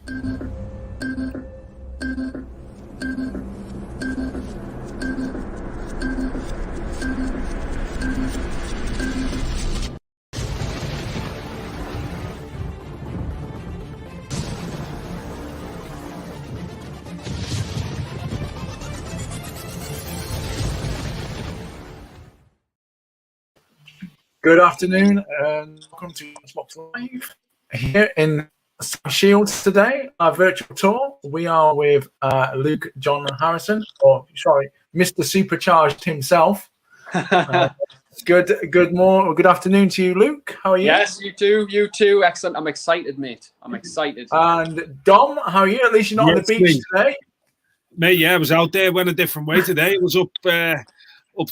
Good afternoon and welcome to Xbox Live here in Shields today, our virtual tour. We are with Luke John Harrison, Mr Supercharged himself. Good afternoon to you, Luke. How are you? Yes, you too. Excellent. I'm excited, mate. I'm excited. And Dom, how are you? At least you're not on the beach today. Mate, yeah, I was out there, went a different way today. It was up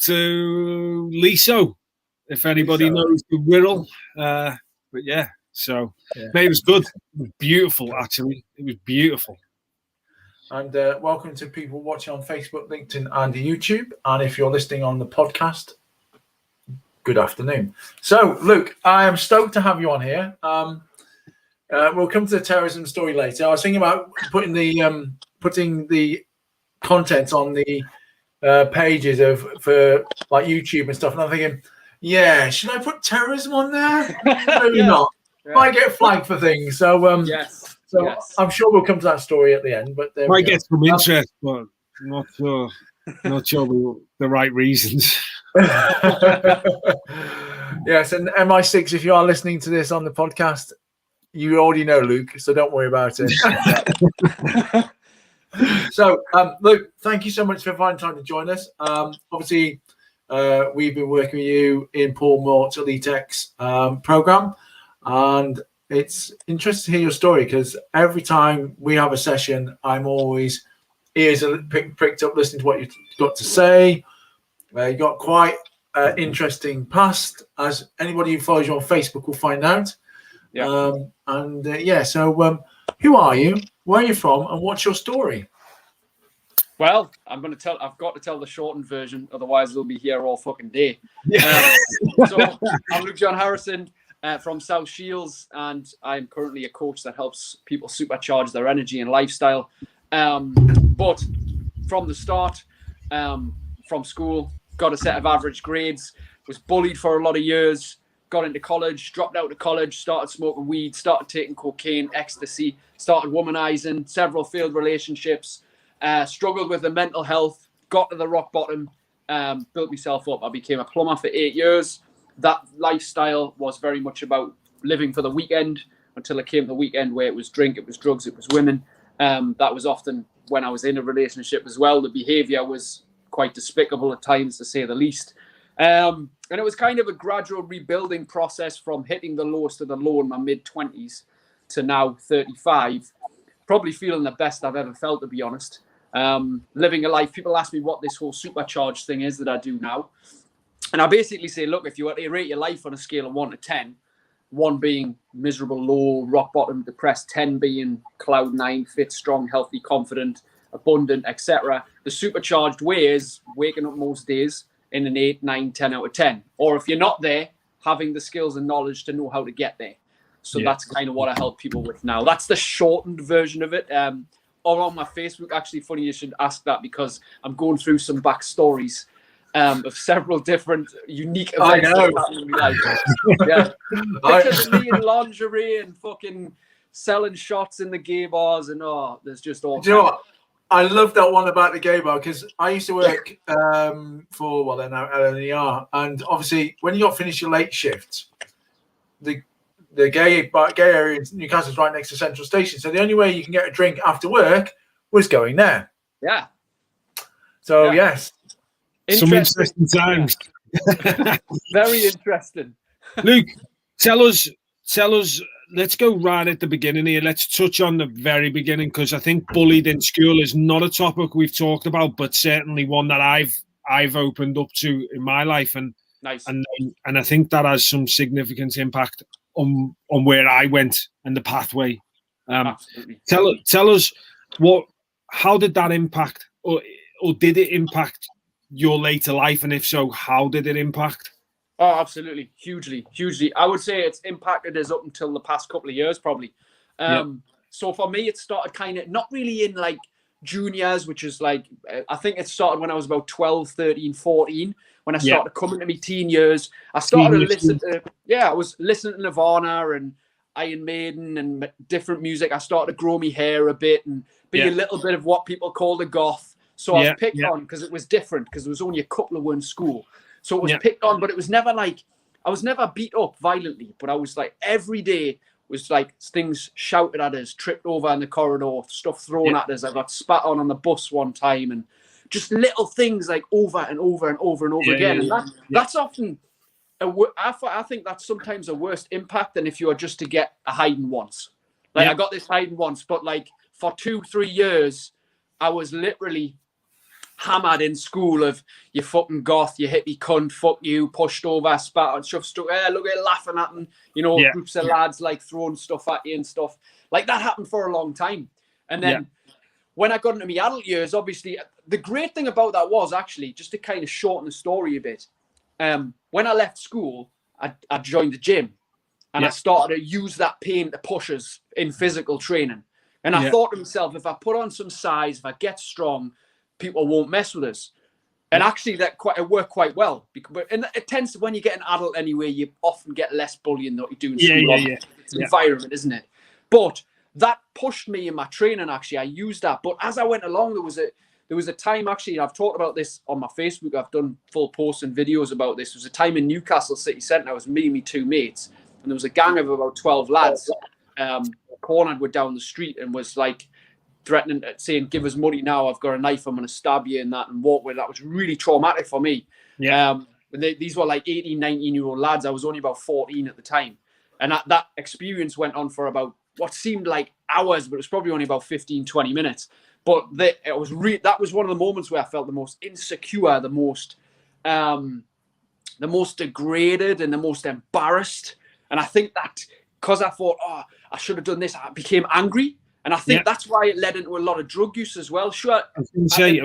to Liso. If anybody knows the Wirral, but yeah, mate, it was good. It was beautiful, actually. It was beautiful. And welcome to people watching on Facebook, LinkedIn, and YouTube. And if you're listening on the podcast, good afternoon. So, Luke, I am stoked to have you on here. We'll come to the terrorism story later. I was thinking about putting the content on the pages for like YouTube and stuff, and I'm thinking, yeah, should I put terrorism on there? Maybe not. Might get flagged for things. So, yes. I'm sure we'll come to that story at the end. But there might get some interest, but not sure the right reasons. Yes, and MI6, if you are listening to this on the podcast, you already know Luke, so don't worry about it. So, Luke, thank you so much for finding time to join us. Obviously, we've been working with you in Paul Mort's Elite X program, and it's interesting to hear your story because every time we have a session, I'm always ears are pricked up listening to what you've got to say. You got quite interesting past, as anybody who follows you on Facebook will find out. Yeah. So who are you? Where are you from? And what's your story? Well, I've got to tell the shortened version, otherwise they'll be here all fucking day. So I'm Luke John Harrison from South Shields, and I'm currently a coach that helps people supercharge their energy and lifestyle. But from the start, from school, got a set of average grades, was bullied for a lot of years, got into college, dropped out of college, started smoking weed, started taking cocaine, ecstasy, started womanizing, several failed relationships, struggled with the mental health, got to the rock bottom, built myself up. I became a plumber for 8 years. That lifestyle was very much about living for the weekend until it came to the weekend where it was drink, it was drugs, it was women. That was often when I was in a relationship as well. The behavior was quite despicable at times, to say the least. And it was kind of a gradual rebuilding process from hitting the lowest of the low in my mid-20s to now 35. Probably feeling the best I've ever felt, to be honest. Living a life. People ask me what this whole supercharged thing is that I do now. And I basically say, look, if you were to rate your life on a scale of 1 to 10, 1 being miserable, low, rock bottom, depressed, 10 being cloud 9, fit, strong, healthy, confident, abundant, etc. The supercharged way is waking up most days in an 8, 9, 10 out of 10. Or if you're not there, having the skills and knowledge to know how to get there. So that's kind of what I help people with now. That's the shortened version of it. Or on my Facebook, actually, funny you should ask that because I'm going through some backstories of several different unique events that happened in my life. Pictures of me in lingerie and fucking selling shots in the gay bars and there's just all. Do you know what? I love that one about the gay bar because I used to work for they're now LNER, and obviously when you got finished your late shift, the gay area in Newcastle is right next to Central Station, so the only way you can get a drink after work was going there. Yeah. So yes, some interesting times. Very interesting. Luke, tell us. Let's go right at the beginning here. Let's touch on the very beginning because I think bullied in school is not a topic we've talked about, but certainly one that I've opened up to in my life, and nice. And I think that has some significant impact on where I went and the pathway. Absolutely. Tell us how did that impact, or did it impact your later life, and if so, how did it impact? Oh, absolutely. Hugely. I would say it's impacted us up until the past couple of years, probably. So for me, it started kind of not really in like juniors, which is like, I think it started when I was about 12, 13, 14, when I started coming to my teen years. I started to listen to, I was listening to Nirvana and Iron Maiden and different music. I started to grow my hair a bit and be a little bit of what people call a goth. So I was picked on because it was different, because there was only a couple of were in school. So it was picked on, but it was never like, I was never beat up violently, but I was like, every day was like things shouted at us, tripped over in the corridor, stuff thrown at us. I got spat on the bus one time, and just little things like over and over and over and over again. And that's often, I think that's sometimes a worse impact than if you are just to get a hiding once. Like I got this hiding once, but like for 2-3 years, I was literally hammered in school of you fucking goth, you hippie cunt, fuck you, pushed over, spat on stuff, look at it, laughing at them, you know, groups of lads like throwing stuff at you and stuff. Like that happened for a long time. And then when I got into my adult years, obviously, the great thing about that was actually, just to kind of shorten the story a bit, when I left school, I joined the gym and I started to use that pain to push us in physical training. And I thought to myself, if I put on some size, if I get strong, people won't mess with us. And actually it worked quite well. And it tends to, when you get an adult anyway, you often get less bullying than you do in school. It's an environment, isn't it? But that pushed me in my training, actually. I used that. But as I went along, there was a time, actually, I've talked about this on my Facebook. I've done full posts and videos about this. There was a time in Newcastle City Centre. I was me and my 2 mates. And there was a gang of about 12 lads cornered were down the street and was like, threatening, saying, give us money now, I've got a knife, I'm going to stab you and that, and walk with. That was really traumatic for me. These were like 18, 19-year-old lads. I was only about 14 at the time. And that experience went on for about what seemed like hours, but it was probably only about 15, 20 minutes. But that was one of the moments where I felt the most insecure, the most degraded and the most embarrassed. And I think that because I thought, I should have done this, I became angry. And I think that's why it led into a lot of drug use as well. Sure. I was going to say,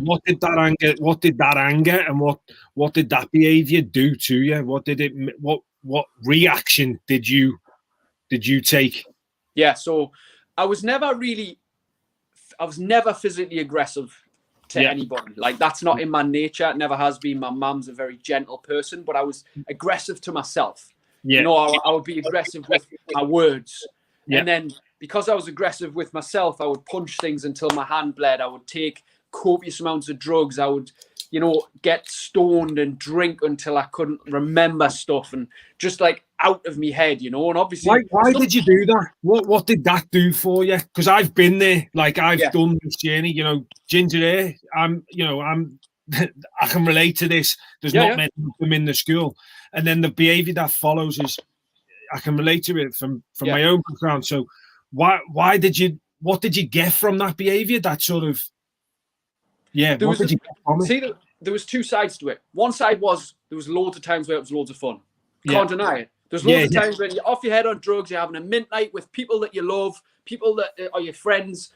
what did that anger and what did that behaviour do to you? What reaction did you take? Yeah, so I was never physically aggressive to anybody. Like, that's not in my nature. It never has been. My mum's a very gentle person, but I was aggressive to myself. You know, I would be aggressive with my words. And then because I was aggressive with myself, I would punch things until my hand bled. I would take copious amounts of drugs. I would, you know, get stoned and drink until I couldn't remember stuff and just like out of my head, you know. And obviously, why did you do that? What did that do for you? Because I've been there. Like, I've done this journey. You know, ginger hair. I can relate to this. There's not many of them in the school, and then the behaviour that follows is, I can relate to it from my own background. So what did you get from that behavior? That sort of, what did you get from it? See, there was 2 sides to it. One side was, there was loads of times where it was loads of fun. Can't deny it. There's loads of times when you're off your head on drugs, you're having a mint night with people that you love, people that are your friends,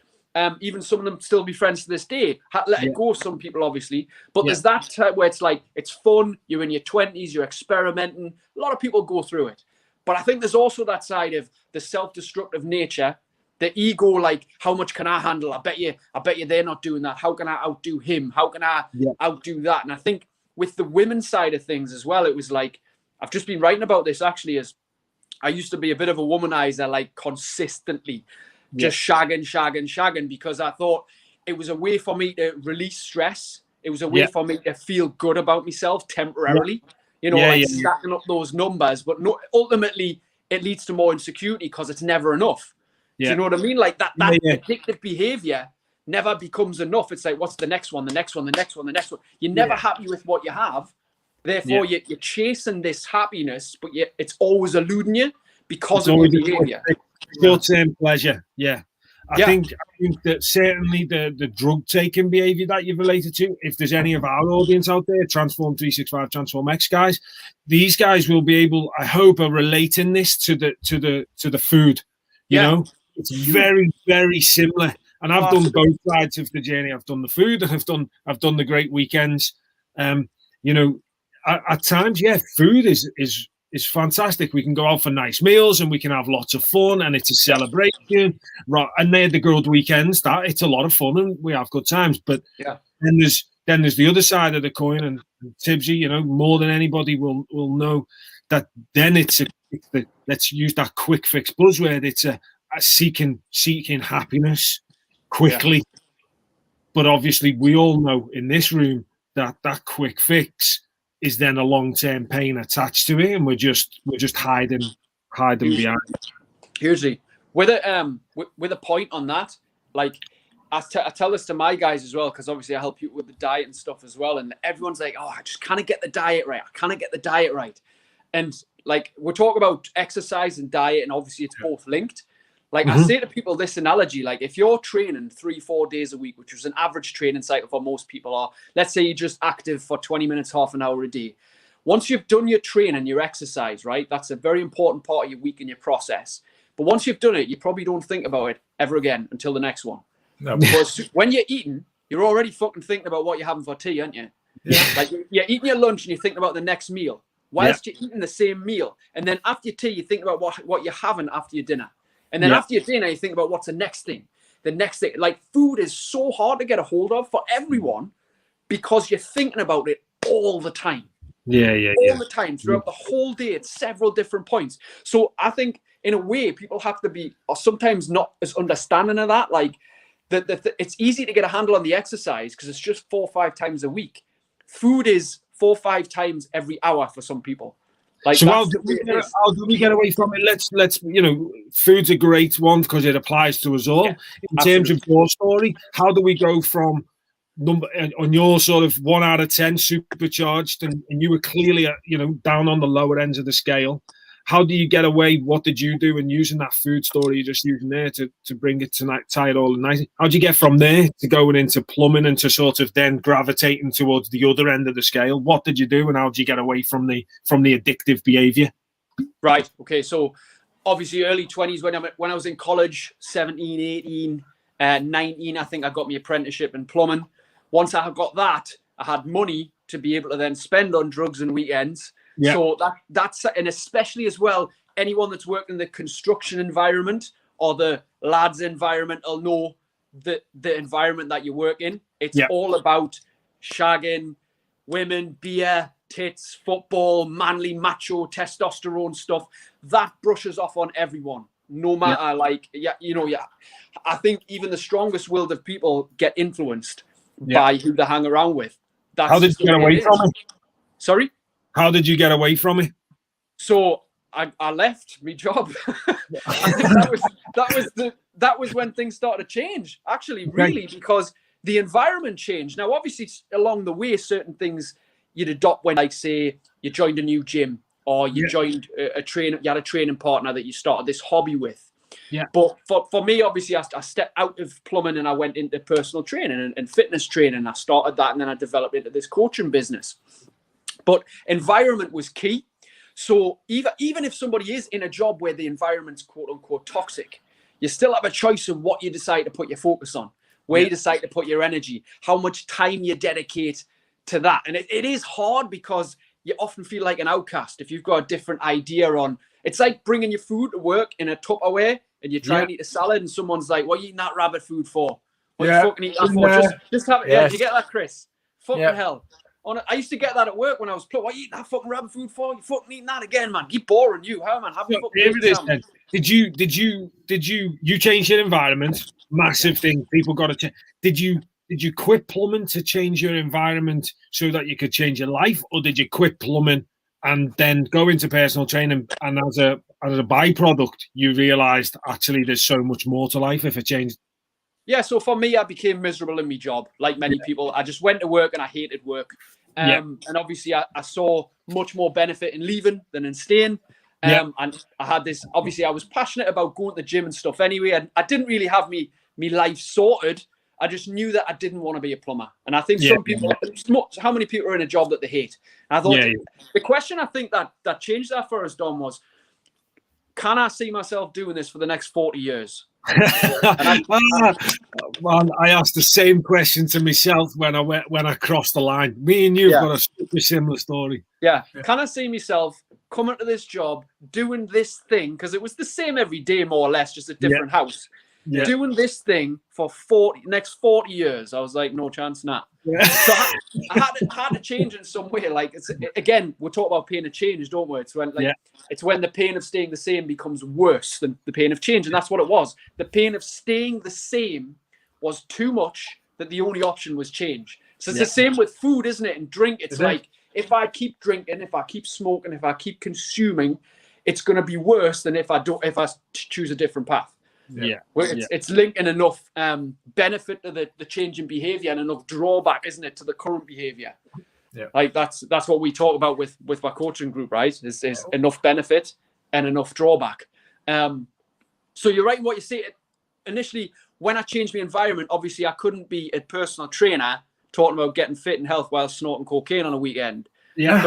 even some of them still be friends to this day. Let it go, some people obviously. But there's that time where it's like, it's fun, you're in your 20s, you're experimenting. A lot of people go through it. But I think there's also that side of the self-destructive nature, the ego, like, how much can I handle? I bet you they're not doing that. How can I outdo him? How can I outdo that? And I think with the women's side of things as well, it was like, I've just been writing about this actually, as I used to be a bit of a womanizer, like consistently just shagging, because I thought it was a way for me to release stress. It was a way for me to feel good about myself temporarily. You know, stacking up those numbers, but ultimately it leads to more insecurity because it's never enough. Do you know what I mean? Like that addictive behavior never becomes enough. It's like, what's the next one? The next one. You're never happy with what you have. Therefore, you're chasing this happiness, but it's always eluding you because of your behavior. Short-term pleasure. Yeah. I think that certainly the drug taking behaviour that you've related to, if there's any of our audience out there, Transform 365, Transform X guys, these guys will be able, I hope, are relating this to the food. You know, it's very, very similar. And I've done both sides of the journey. I've done the food and I've done the great weekends. You know, at times, food is is fantastic. We can go out for nice meals and we can have lots of fun, and it's a celebration. Right, and they're the good weekends. That it's a lot of fun and we have good times. But then there's the other side of the coin, and Tibbsy, you know, more than anybody will know that. Then it's the, let's use that quick fix buzzword. It's a seeking happiness quickly. Yeah. But obviously, we all know in this room that quick fix is then a long-term pain attached to it, and we're just hiding behind. Usually, with a point on that, like I tell this to my guys as well, because obviously I help you with the diet and stuff as well, and everyone's like, "Oh, I just can't get the diet right." And like we're talking about exercise and diet, and obviously it's both linked. Like I say to people this analogy, like if you're training 3-4 days a week, which is an average training cycle for most people are, let's say you're just active for 20 minutes, half an hour a day. Once you've done your training, your exercise, right? That's a very important part of your week and your process. But once you've done it, you probably don't think about it ever again until the next one. No. Because when you're eating, you're already fucking thinking about what you're having for tea, aren't you? Yeah. Like you're eating your lunch and you're thinking about the next meal whilst you're eating the same meal. And then after your tea, you think about what you're having after your dinner. And then after your dinner, you think about what's the next thing. The next thing. Like food is so hard to get a hold of for everyone because you're thinking about it all the time. All the time throughout the whole day at several different points. So I think in a way people have to be or sometimes not as understanding of that. Like it's easy to get a handle on the exercise because it's just 4 or 5 times a week. Food is 4 or 5 times every hour for some people. Like so how do we get away from it? Let's you know, food's a great one because it applies to us all. In terms of your story, how do we go from on your sort of 1 out of 10 supercharged, and you were clearly down on the lower ends of the scale. How do you get away? What did you do? And using that food story you're just using there to bring it to tie it all nice. How do you get from there to going into plumbing and to sort of then gravitating towards the other end of the scale? What did you do, and how did you get away from the addictive behavior? Right. Okay. So obviously early 20s when I was in college, 17, 18, 19, I think I got my apprenticeship in plumbing. Once I got that, I had money to be able to then spend on drugs and weekends. Yeah. So that's, and especially as well, anyone that's worked in the construction environment or the lads environment will know the environment that you work in. It's all about shagging, women, beer, tits, football, manly, macho, testosterone stuff. That brushes off on everyone, no matter I think even the strongest willed of people get influenced by who they hang around with. How did you get away from it? Sorry? How did you get away from it? So I left my job. I think that was when things started to change, actually, really, because the environment changed. Now, obviously, along the way, certain things you'd adopt when, like, say, you joined a new gym or you joined you had a training partner that you started this hobby with. Yeah. But for me, obviously, I stepped out of plumbing and I went into personal training and fitness training. I started that and then I developed into this coaching business. But environment was key. So even if somebody is in a job where the environment's quote unquote toxic, you still have a choice of what you decide to put your focus on, where you decide to put your energy, how much time you dedicate to that. And it is hard because you often feel like an outcast if you've got a different idea on. It's like bringing your food to work in a Tupperware and you try and eat a salad and someone's like, what are you eating that rabbit food for? What are you fucking eating that for? Just have it. Yeah, you get that, Chris? Fucking hell. I used to get that at work when I was playing. What are you eating that fucking rabbit food for? You fucking eating that again, man. Keep boring you. How, man? Have your fucking Did you change your environment? Massive thing. People got to change. Did you quit plumbing to change your environment so that you could change your life, or did you quit plumbing and then go into personal training, and as a byproduct you realized actually there's so much more to life if it changed? Yeah, so for me, I became miserable in my job, like many people. I just went to work and I hated work. And obviously I saw much more benefit in leaving than in staying. And I had this, obviously I was passionate about going to the gym and stuff anyway. I didn't really have me life sorted. I just knew that I didn't want to be a plumber. And I think some people, how many people are in a job that they hate? And I thought the question I think that changed that for us, Dom, was, can I see myself doing this for the next 40 years? I asked the same question to myself when I crossed the line. Me and you've got a super similar story. Yeah. Can I see myself coming to this job, doing this thing, because it was the same every day, more or less, just a different house. Yeah. Doing this thing for next 40 years. I was like, no chance, nah. Yeah. So I had to change in some way. Like, again, we're talking about pain of change, don't we? It's when it's when the pain of staying the same becomes worse than the pain of change. And that's what it was. The pain of staying the same was too much that the only option was change. So it's the same with food, isn't it? And drink. It's like, if I keep drinking, if I keep smoking, if I keep consuming, it's going to be worse than if I choose a different path. Yeah. It's linking enough benefit to the change in behavior and enough drawback, isn't it, to the current behavior? Yeah. Like that's what we talk about with my coaching group, right? Is enough benefit and enough drawback. So you're right in what you say. Initially, when I changed my environment, obviously I couldn't be a personal trainer talking about getting fit and health while snorting cocaine on a weekend. Yeah.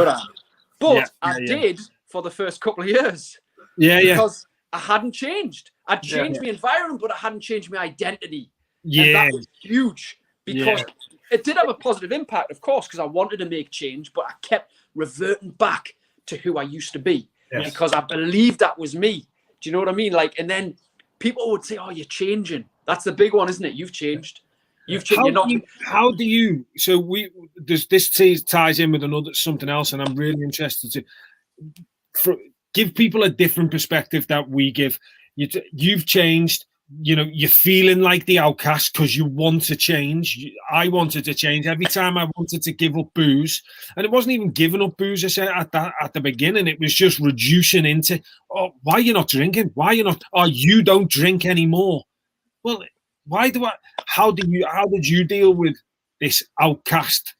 But I did for the first couple of years. Because I hadn't changed. I'd changed my environment, but I hadn't changed my identity. Yeah. And that was huge because it did have a positive impact, of course, because I wanted to make change, but I kept reverting back to who I used to be because I believed that was me. Do you know what I mean? Like, and then people would say, "Oh, you're changing." That's the big one, isn't it? You've changed. You've changed. How do you? So this ties in with something else, and I'm really interested to give people a different perspective that we give. You've changed. You know, you're feeling like the outcast because you want to change. I wanted to change. Every time I wanted to give up booze, and it wasn't even giving up booze. I said at the beginning, it was just reducing into, "Oh, why are you not drinking? Why are you not? Oh, you don't drink anymore." Well, how did you deal with this outcast,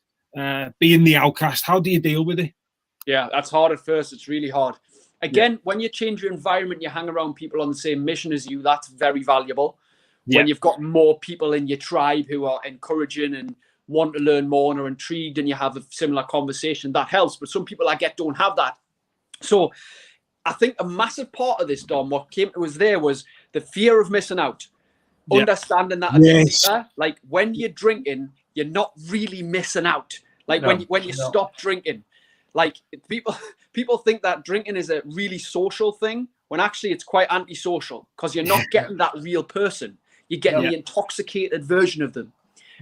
being the outcast? How do you deal with it? Yeah, that's hard at first. It's really hard. Again, when you change your environment, you hang around people on the same mission as you. That's very valuable. When you've got more people in your tribe who are encouraging and want to learn more and are intrigued, and you have a similar conversation, that helps. But some people I get don't have that. So I think a massive part of this, Dom, what came to us there was the fear of missing out. Understanding that, like when you're drinking, you're not really missing out. Like when you stop drinking, like people think that drinking is a really social thing when actually it's quite antisocial because you're not getting that real person. You're getting the intoxicated version of them.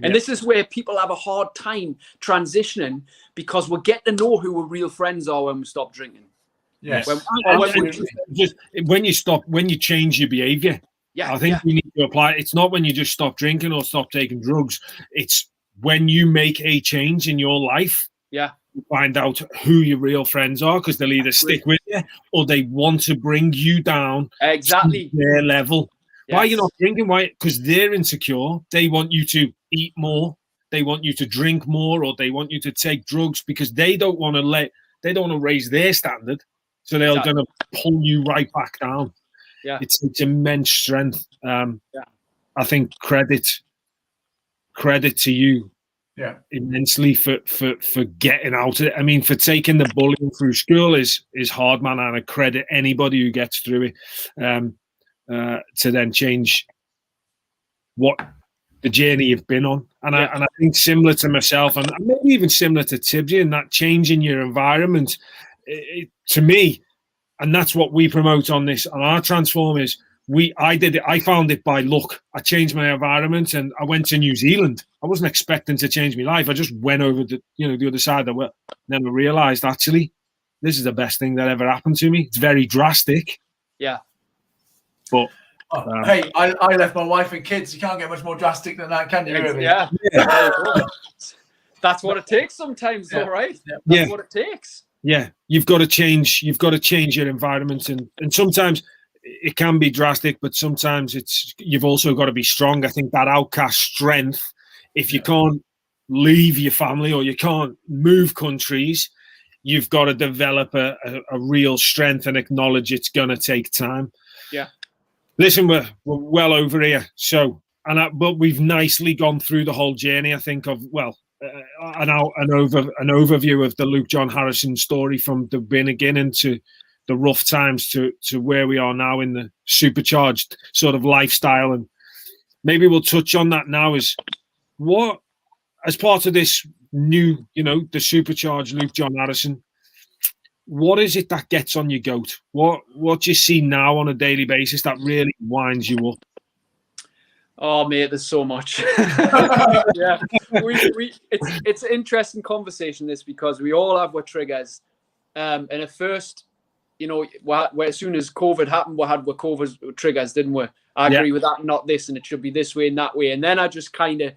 And this is where people have a hard time transitioning because we get to know who our real friends are when we stop drinking. Yes. When you change your behavior. I think you need to apply. It's not when you just stop drinking or stop taking drugs. It's when you make a change in your life. Yeah. You find out who your real friends are because they'll either stick with you or they want to bring you down to their level. Yes. Why are you not drinking? Why? Because they're insecure. They want you to eat more. They want you to drink more, or they want you to take drugs because they don't want to raise their standard. So they're going to pull you right back down. Yeah, it's immense strength. I think credit to you, immensely for getting out of it. I mean, for taking the bullying through school is hard, man, and I credit anybody who gets through it to then change what the journey you've been on. And I think similar to myself, and maybe even similar to Tibsy, in that change in your environment, to me. And that's what we promote on our Transform is I found it by luck. I changed my environment and I went to New Zealand. I wasn't expecting to change my life. I just went over the other side of the world. Then I realized actually this is the best thing that ever happened to me. It's very drastic. Yeah. But hey, I left my wife and kids. You can't get much more drastic than that, can you? Really? Yeah. That's what it takes sometimes, though, right? That's what it takes. Yeah, you've got to change your environment, and sometimes it can be drastic, but sometimes you've also got to be strong. I think that outcast strength, if you can't leave your family or you can't move countries, you've got to develop a real strength and acknowledge it's going to take time. Yeah. Listen, we're well over here, but we've nicely gone through the whole journey. I think of an overview of the Luke John Harrison story from the beginning to the rough times to where we are now in the supercharged sort of lifestyle. And maybe we'll touch on that now as part of this new, the supercharged Luke John Harrison, what is it that gets on your goat? What do you see now on a daily basis that really winds you up? Oh, mate, there's so much. Yeah, it's an interesting conversation, this, because we all have our triggers. And at first, you know, as soon as COVID happened, we had our COVID triggers, didn't we? I agree with that, not this, and it should be this way and that way. And then I just kind of,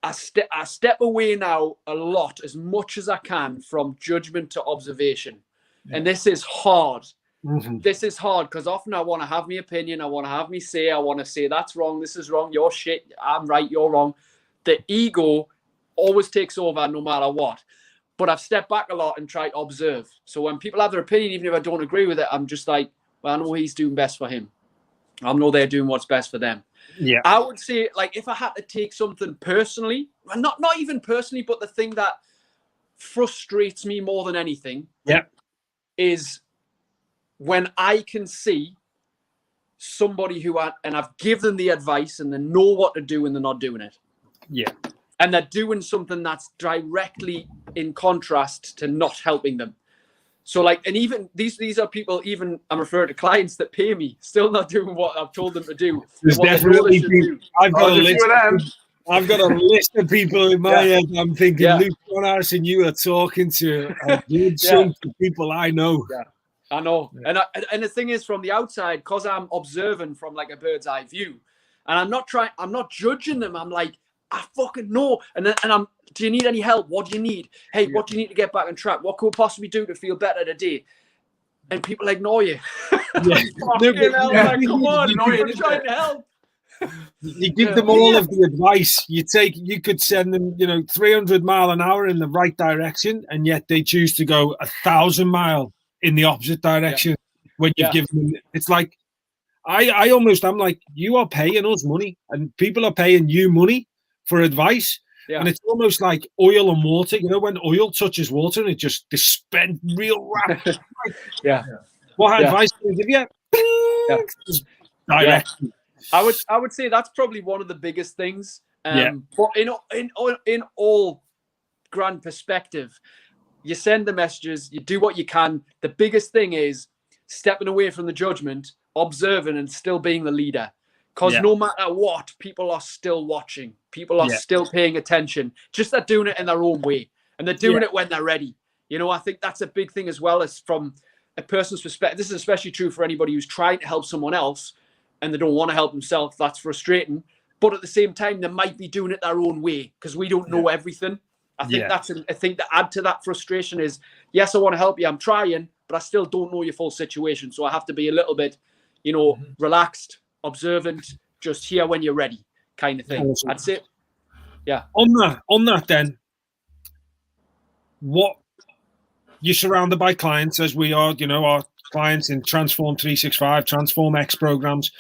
I step away now a lot, as much as I can, from judgment to observation. Yeah. And this is hard. Mm-hmm. This is hard because often I want to have my opinion. I want to have me say, I want to say that's wrong. This is wrong. You're shit. I'm right. You're wrong. The ego always takes over no matter what. But I've stepped back a lot and tried to observe. So when people have their opinion, even if I don't agree with it, I'm just like, well, I know he's doing best for him. I know they're doing what's best for them. Yeah. I would say, like, if I had to take something personally, not even personally, but the thing that frustrates me more than anything, is when I can see somebody and I've given them the advice and they know what to do and they're not doing it. Yeah. And they're doing something that's directly in contrast to not helping them. So, like, and even these are people, even I'm referring to clients that pay me, still not doing what I've told them to do. There's definitely people. I've got a list of people in my head. I'm thinking, Luke John Harrison, you are talking to a good chunk of people I know. Yeah. I know. Yeah. And the thing is, from the outside, because I'm observing from like a bird's eye view, and I'm not judging them. I'm like, I fucking know. And do you need any help? What do you need? Hey, what do you need to get back on track? What could we possibly do to feel better today? And people ignore you. Like, come on, I'm trying to help. You give them all of the advice. You could send them, 300 mile an hour in the right direction, and yet they choose to go 1,000 mile in the opposite direction when you've given them. It's like, I'm like, you are paying us money and people are paying you money for advice. Yeah. And it's almost like oil and water. When oil touches water and it just dispense real rapid. What advice can I give you? Direct. I would say that's probably one of the biggest things. But in all grand perspective, you send the messages, you do what you can. The biggest thing is stepping away from the judgment, observing, and still being the leader. Because no matter what, people are still watching. People are still paying attention. Just they're doing it in their own way. And they're doing it when they're ready. I think that's a big thing as well, as from a person's perspective. This is especially true for anybody who's trying to help someone else and they don't want to help themselves. That's frustrating. But at the same time, they might be doing it their own way because we don't know everything. I think that's a thing to add to that frustration is, yes, I want to help you. I'm trying, but I still don't know your full situation. So I have to be a little bit, relaxed, observant, just here when you're ready kind of thing. Awesome. That's it. Yeah. On that then, what you're surrounded by clients as we are, our clients in Transform 365, Transform X programs.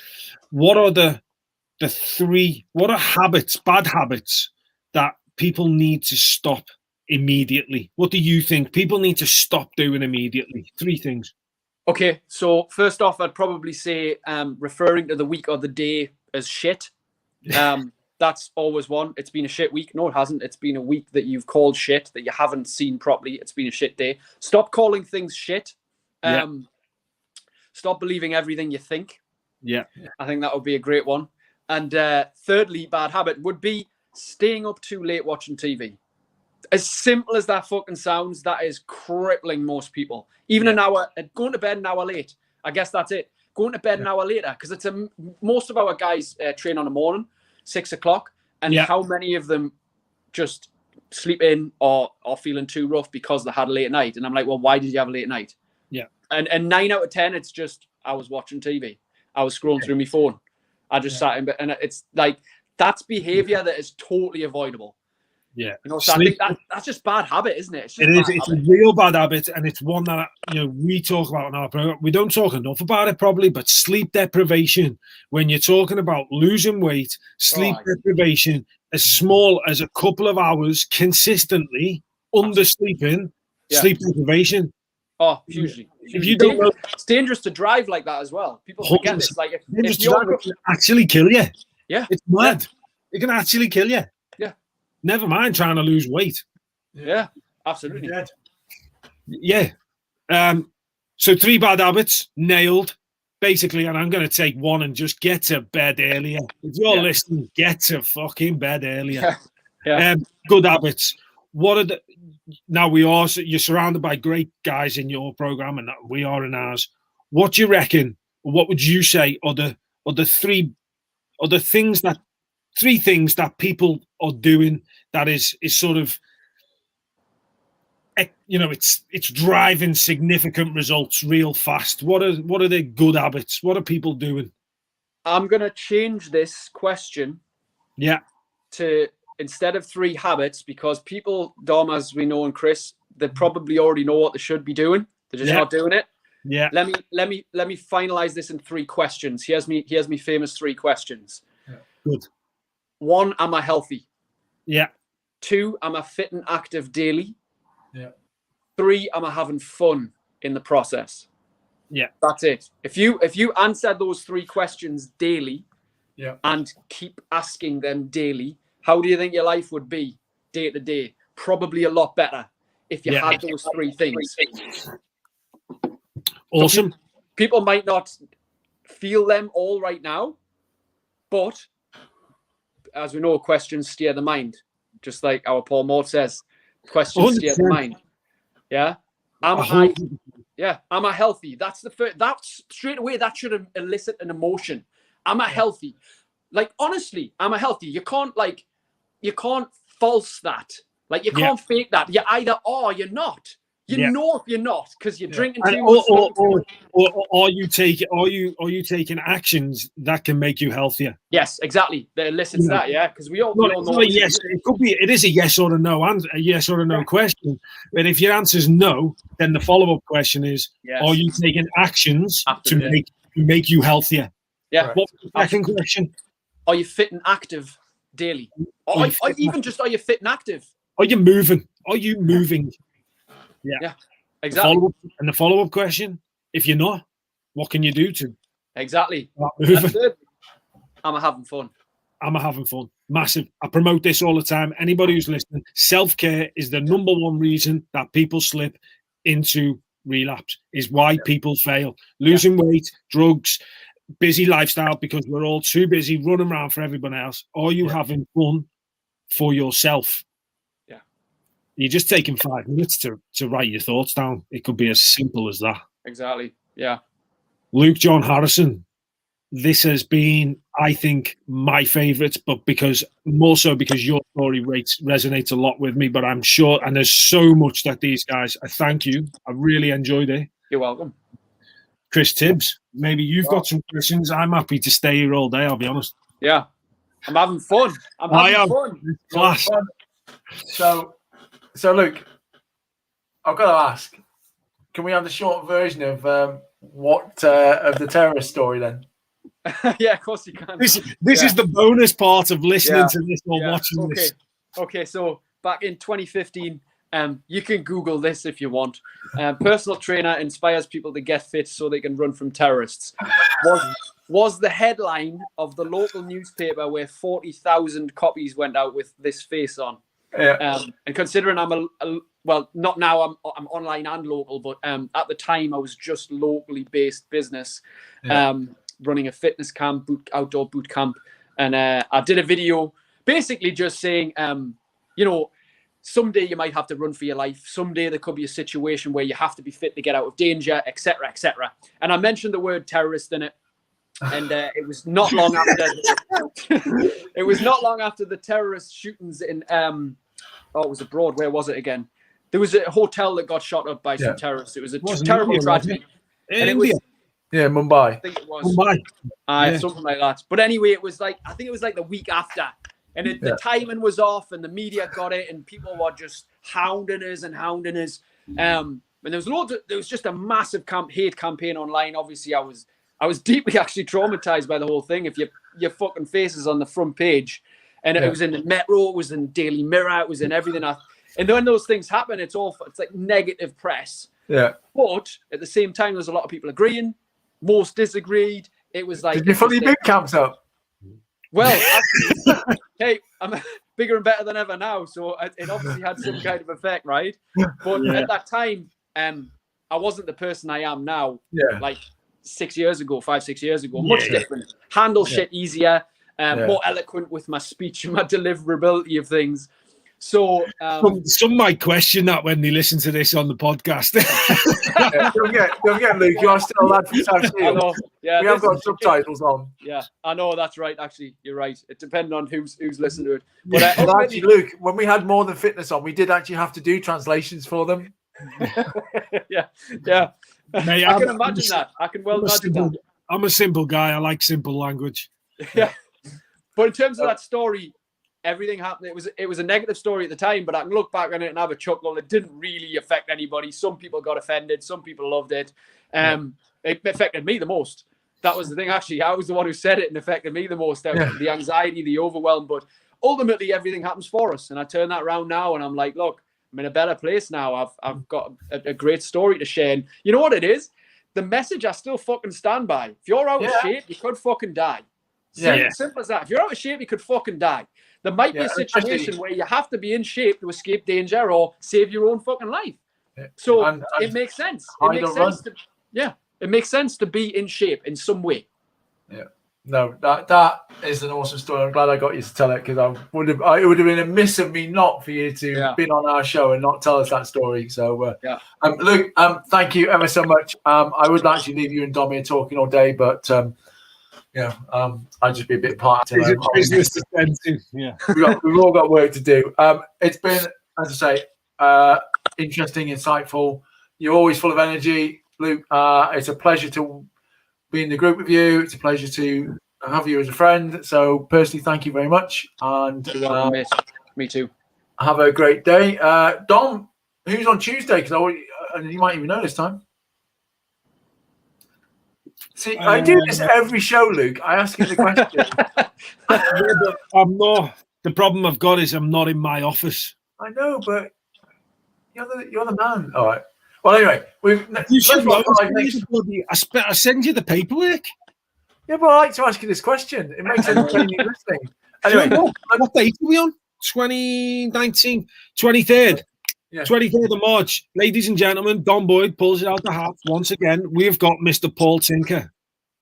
What are the bad habits that people need to stop immediately? What do you think people need to stop doing immediately? 3 things. Okay, so first off, I'd probably say referring to the week or the day as shit. That's always one. It's been a shit week. No, it hasn't. It's been a week that you've called shit, that you haven't seen properly. It's been a shit day. Stop calling things shit. Stop believing everything you think. Yeah. I think that would be a great one. And thirdly, bad habit would be staying up too late watching TV. As simple as that fucking sounds, that is crippling most people. Even an hour, going to bed an hour late. I guess that's it. Going to bed an hour later, because it's most of our guys train on the morning, 6 o'clock, and how many of them just sleep in or are feeling too rough because they had a late night? And I'm like, well, why did you have a late night? Yeah. And 9 out of 10, it's just I was watching TV. I was scrolling through my phone. I just sat in bed, and it's like that's behavior that is totally avoidable. Yeah, so I think that's just bad habit, isn't it? It's a real bad habit, and it's one that we talk about in our program. We don't talk enough about it probably, but sleep deprivation. When you're talking about losing weight, sleep deprivation as small as a couple of hours consistently undersleeping, sleep deprivation. Oh, hugely. If you don't know, it's dangerous to drive like that as well. People forget this. Like if you're it can actually kill you. Yeah, it's mad. It can actually kill you. Yeah. Never mind trying to lose weight. Yeah, absolutely. Yeah. So 3 bad habits, nailed. Basically, and I'm going to take one and just get to bed earlier. If you're listening, get to fucking bed earlier. Good habits. What are the? Now you're surrounded by great guys in your program, and we are in ours. What do you reckon? What would you say are the three things that people are doing that is sort of, you know, it's driving significant results real fast? What are the good habits? What are people doing? I'm going to change this question. To instead of 3 habits, because people, Dom, as we know, and Chris, they probably already know what they should be doing. They're just not doing it. Let me finalize this in 3 questions. Here's me famous 3 questions. Good. 1, am I healthy? 2, am I fit and active daily? 3, am I having fun in the process? That's it. If you answer those 3 questions daily, and keep asking them daily, how do you think your life would be day to day? Probably a lot better if you had those 3 things. Awesome. So people might not feel them all right now, but as we know, questions steer the mind. Just like our Paul Mort says, questions 100%. Steer the mind. Am I healthy? That's the first. That's straight away. That should elicit an emotion. Am I healthy? Like, honestly, am I healthy? You can't false that. Like, you can't fake that. You either are or you're not. You know if you're not, because you're drinking too much. Or are you taking actions that can make you healthier? Yes, exactly. That elicits that, because we all know. Yes, it is a yes or a no, and a yes or a no question. But if your answer is no, then the follow-up question is: are you taking actions to make you healthier? Yeah. What's the second question? Are you fit and active daily? Or even just, are you fit and active? Are you moving? Are you moving? Yeah, exactly. And the follow-up question: if you're not, what can you do to? Exactly. That's it. Am I having fun? Am I having fun? Massive. I promote this all the time. Anybody who's listening, self-care is the number one reason that people slip into relapse, is why people fail. Losing weight, drugs, busy lifestyle, because we're all too busy running around for everyone else. Are you having fun for yourself? You're just taking 5 minutes to write your thoughts down. It could be as simple as that. Exactly. Yeah. Luke John Harrison, this has been, I think, my favourite, but more so because your story resonates a lot with me. But I'm sure, and there's so much that these guys, I thank you. I really enjoyed it. You're welcome. Chris Tibbs, maybe you've got some questions. I'm happy to stay here all day, I'll be honest. Yeah. I'm having fun. I'm having fun. Class. So Luke, I've got to ask, can we have the short version of of the terrorist story then? Yeah, of course you can. This is the bonus part of listening to this or watching this. Okay, so back in 2015, you can Google this if you want. Personal trainer inspires people to get fit so they can run from terrorists. Was the headline of the local newspaper where 40,000 copies went out with this face on. And considering I'm not now, I'm online and local, but at the time I was just locally based business, running a fitness camp, outdoor boot camp, and I did a video basically just saying, someday you might have to run for your life. Someday there could be a situation where you have to be fit to get out of danger, etc., etc. And I mentioned the word terrorist in it. And it was not long after. It was not long after the terrorist shootings in. It was abroad. Where was it again? There was a hotel that got shot up by some terrorists. It was a terrible tragedy. India. Mumbai. I think it was Mumbai. Something like that. But anyway, I think it was like the week after, and the timing was off, and the media got it, and people were just hounding us. And there was just a massive hate campaign online. Obviously, I was deeply actually traumatized by the whole thing. If your fucking face is on the front page, and it was in the Metro, it was in Daily Mirror, it was in everything. And when those things happen, it's awful. It's like negative press. Yeah. But at the same time, there's a lot of people agreeing. Most disagreed. It was like. Did you fully boot camps up? Well, actually, hey, I'm bigger and better than ever now, so it obviously had some kind of effect, right? But at that time, I wasn't the person I am now. Yeah. Like 5, 6 years ago. Much different. Handle shit easier. More eloquent with my speech and my deliverability of things. So some might question that when they listen to this on the podcast. Don't forget, Luke, you are still a lad from South Shields. I know. Yeah, we have got subtitles on. Yeah, I know, that's right. Actually, you're right. It depends on who's listening to it. But actually, Luke, when we had More Than Fitness on, we did actually have to do translations for them. yeah. Mate, I can imagine that. I can well imagine that. I'm a simple guy. I like simple language. Yeah. But in terms of that story, everything happened. It was a negative story at the time, but I can look back on it and have a chuckle. It didn't really affect anybody. Some people got offended. Some people loved it. It affected me the most. That was the thing. Actually, I was the one who said it and affected me the most. The anxiety, the overwhelm. But ultimately, everything happens for us. And I turn that around now, and I'm like, look, I'm in a better place now. I've got a great story to share. And you know what it is? The message I still fucking stand by. If you're out of shape, you could fucking die. Simple as that. If you're out of shape, you could fucking die. There might be a situation where you have to be in shape to escape danger or save your own fucking life. So it makes sense. It makes sense to be in shape in some way. Yeah. No, that is an awesome story. I'm glad I got you to tell it, because it would have been a miss of me not for you to have been on our show and not tell us that story. So, Luke, thank you ever so much. I would actually leave you and Dom here talking all day, but I'd just be a bit part. Business expensive. Yeah, we've all got work to do. It's been, as I say, interesting, insightful. You're always full of energy, Luke. It's a pleasure to be in the group with you. It's a pleasure to have you as a friend. So personally, thank you very much. And me too. Have a great day. Dom, who's on Tuesday? Because you might even know this time. See, I do this every show, Luke. I ask you the question. I'm not. The problem I've got is I'm not in my office. I know, but you're the man. All right. Well, anyway, you should know. I send you the paperwork. Yeah, but I like to ask you this question. It makes sense when you're listening. Anyway, what date are we on? 2019, 23rd. Yeah. 23rd of March. Ladies and gentlemen, Don Boyd pulls it out the hat once again. We've got Mr. Paul Tinker.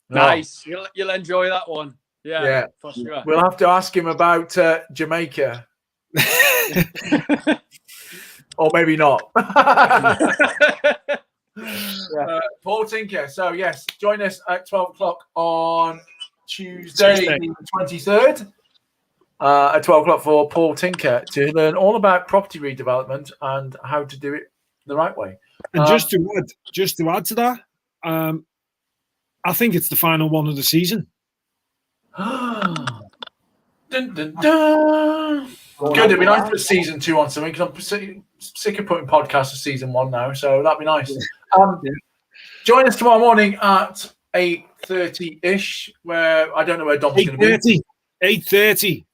Nice. You'll enjoy that one. Yeah, for sure. We'll have to ask him about Jamaica. Or maybe not. Paul Tinker. So, yes, join us at 12 o'clock on Tuesday, the 23rd. At 12 o'clock for Paul Tinker to learn all about property redevelopment and how to do it the right way. And just to add to that, I think it's the final one of the season. Dun, dun, dun. Good. It'd be nice to put season 2 on something, because I'm sick of putting podcasts for season 1 now. So that'd be nice. Join us tomorrow morning at 8:30 ish. Where I don't know where Dom's going to be. 8:30.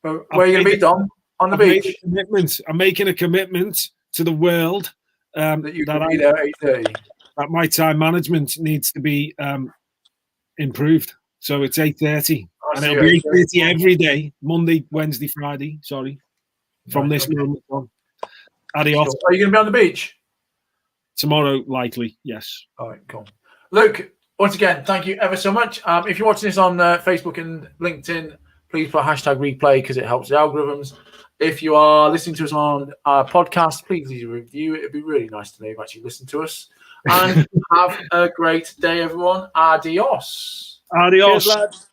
Where are you going to be, Dom? On the beach? I'm making a commitment to the world that you can be there at 8:30. That my time management needs to be improved. So it's 8:30. And it'll be 8:30 every day, Monday, Wednesday, Friday, from this moment on. Adios. Are you going to be on the beach? Tomorrow, likely, yes. All right, cool. Luke, once again, thank you ever so much. If you're watching this on Facebook and LinkedIn, please put #replay, because it helps the algorithms. If you are listening to us on our podcast, please leave a review. It'd be really nice to know you've actually listened to us. And have a great day, everyone. Adios. Adios. Cheers, lads.